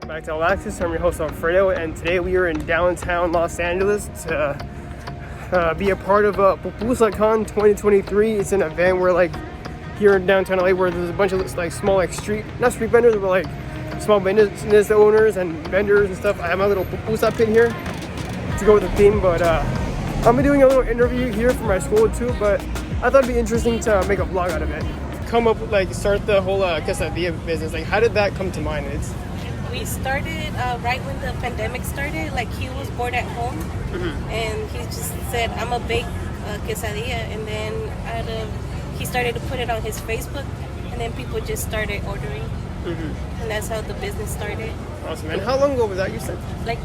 Back to Alexis. I'm your host Alfredo, and today we are in downtown Los Angeles to be a part of Pupusa Con 2023. It's an event where, like, here in downtown LA, where there's a bunch of like small, like not street vendors, but like small business owners and vendors and stuff. I have my little pupusa pin here to go with the theme, but I'm be doing a little interview here for my school too. But I thought it'd be interesting to make a vlog out of it. Come up with, like, start the whole quesadilla business. Like, how did that come to mind? We started right when the pandemic started. Like, he was bored at home, and he just said, "I'm a bake quesadilla," and then he started to put it on his Facebook, and then people just started ordering, and that's how the business started. Awesome. And how long ago was that, you said? Like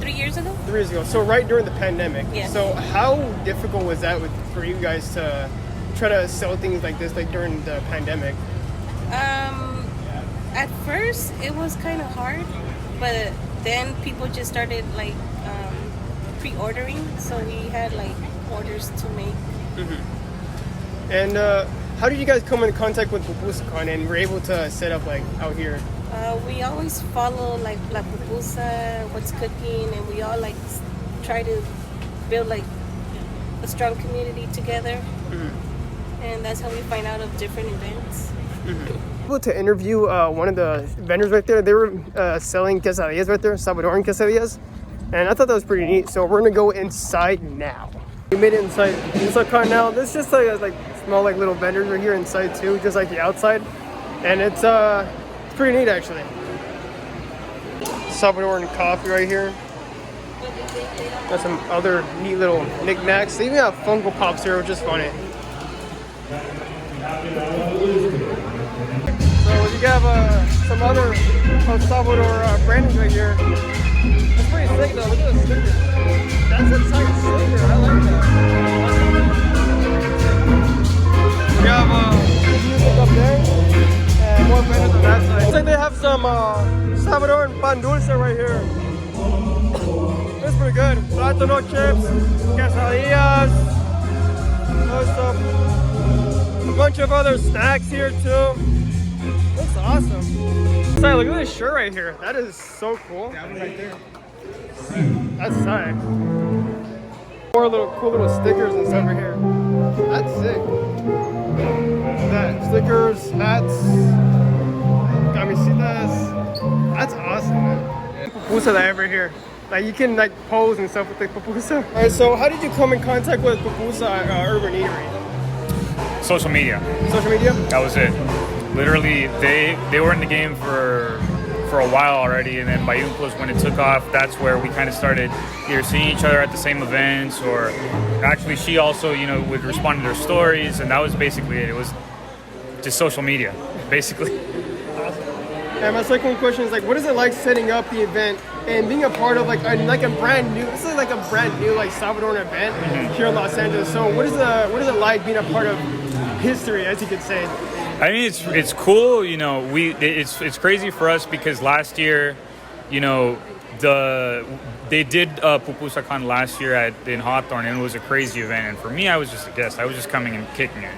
3 years ago. 3 years ago. So right during the pandemic. Yeah. So how difficult was that for you guys to try to sell things like this, like during the pandemic? At first it was kind of hard, but then people just started like pre-ordering, so we had like orders to make. And how did you guys come in contact with Pupusa Con and were able to set up like out here? We always follow like La Pupusa, what's cooking, and we all like try to build like a strong community together. And that's how we find out of different events. Able to interview one of the vendors right there. They were selling quesadillas right there, Salvadoran quesadillas, and I thought that was pretty neat. So we're gonna go inside now. We made it inside Pupusa Con now. This is just like small like little vendors right here inside too, just like the outside, and it's pretty neat actually. Salvadoran coffee right here. Got some other neat little knickknacks. They even have Funko Pops here, which is funny. So you have some other El Salvador branding right here. That's pretty sick though. Look at the sticker. That's a tight sticker. I like that. We have music up there and more vendors on that side. Looks like they have some Salvadoran pan dulce right here. That's pretty good. Plátano chips, quesadillas. A bunch of other snacks here too. Looks awesome. Sorry, look at this shirt right here. That is so cool. That one right there. That's sick. More cool little stickers and stuff right here. That's sick. Look at that. Stickers, hats. Got me see this. That's awesome, man. Pupusa that ever here. Like, you can like pose and stuff with the pupusa. Alright, so how did you come in contact with Pupusa Urban Eatery? Social media. Social media? That was it. Literally, they were in the game for a while already, and then by Unclosed, when it took off, that's where we kind of started either seeing each other at the same events, or actually she also, would respond to their stories, and that was basically it. It was just social media, basically. Awesome. And my second question is, like, what is it like setting up the event and being a part of like a brand new like Salvadoran event here in Los Angeles? So what is it like being a part of history, as you could say? I mean, it's cool. It's crazy for us because last year, they did Pupusa Con last year in Hawthorne, and it was a crazy event. And for me, I was just a guest. I was just coming and kicking it,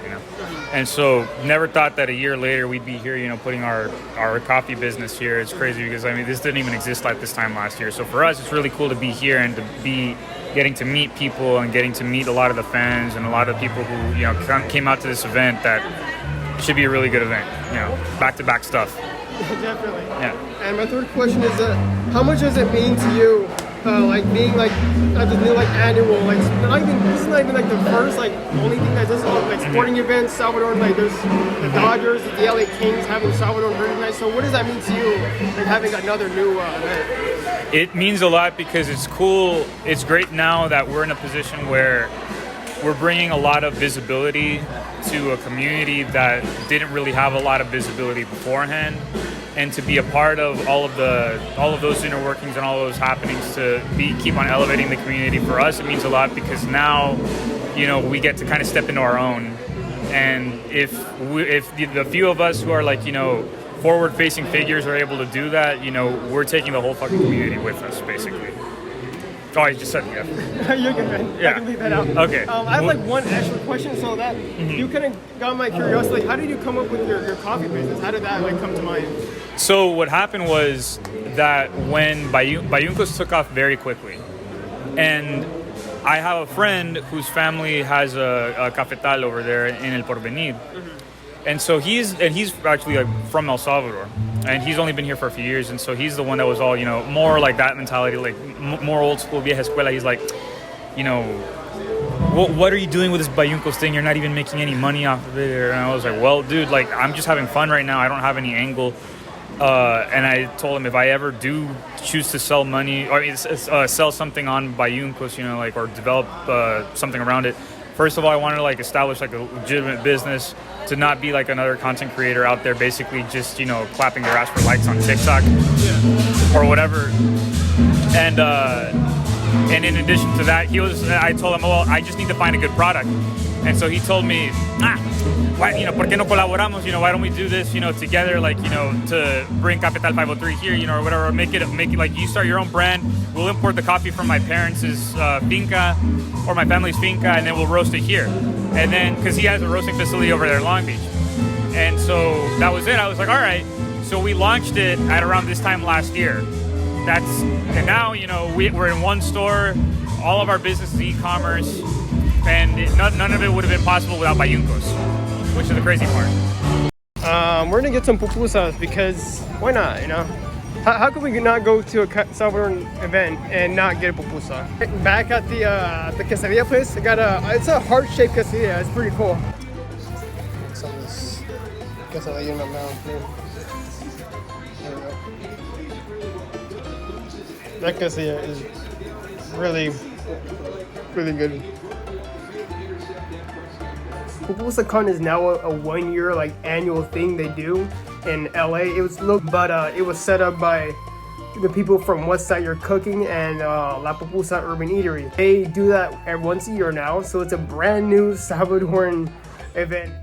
And so never thought that a year later we'd be here, putting our coffee business here. It's crazy because, I mean, this didn't even exist like this time last year. So for us, it's really cool to be here and to be getting to meet people and getting to meet a lot of the fans and a lot of people who, came out to this event. That should be a really good event, back-to-back stuff. Definitely. Yeah. And my third question is, how much does it mean to you, like being like at the new like annual, like this is not even like the first like only thing that does like sporting events, Salvadoran, like there's the Dodgers, the LA Kings having Salvadoran merchandise. So what does that mean to you, like having another new event? It means a lot because it's cool. It's great now that we're in a position where we're bringing a lot of visibility to a community that didn't really have a lot of visibility beforehand, and to be a part of all of those inner workings and all those happenings to keep on elevating the community. For us, it means a lot because now, we get to kind of step into our own, and if the few of us who are like, forward-facing figures are able to do that, we're taking the whole fucking community with us, basically. Oh, I just said yeah. You're good, man. Yeah. I can leave that out. Okay. I have like one extra question, so that you kind of got my curiosity. How did you come up with your coffee business? How did that like come to mind? So what happened was that when Bayuncos took off very quickly, and I have a friend whose family has a cafetal over there in El Porvenir, and so he's actually like from El Salvador, and he's only been here for a few years, and so he's the one that was all, you know, more like that mentality, like more old school vieja escuela. He's like, you know, what are you doing with this Bayuncos thing? You're not even making any money off of it. And I was like, well, dude, like I'm just having fun right now. I don't have any angle. And I told him if I ever do choose to sell money or sell something on Bayuncos, you know, like, or develop something around it, first of all, I wanted to like establish like a legitimate business, to not be like another content creator out there basically just, you know, clapping your ass for likes on TikTok or whatever. And in addition to that, I told him, well, I just need to find a good product. And so he told me, why, you know, ¿por qué no colaboramos? You know, why don't we do this, you know, together, like, you know, to bring Capital 503 here, you know, or whatever, make it like you start your own brand. We'll import the coffee from my parents' finca or my family's finca, and then we'll roast it here. And then, because he has a roasting facility over there in Long Beach. And so that was it. I was like, all right. So we launched it at around this time last year. And now, you know, we're in one store. All of our business is e-commerce. And none of it would have been possible without Bayuncos, which is the crazy part. We're gonna get some pupusas because why not, you know? How could we not go to a Salvadoran event and not get a pupusa? Back at the quesadilla place, it's a heart-shaped quesadilla. It's pretty cool. Some of this quesadilla in my mouth here. There we go. That quesadilla is really, really good. Pupusa Con is now a 1 year like annual thing they do in LA. It was set up by the people from West Side Your Cooking and La Pupusa Urban Eatery. They do that once a year now, so it's a brand new Salvadoran event.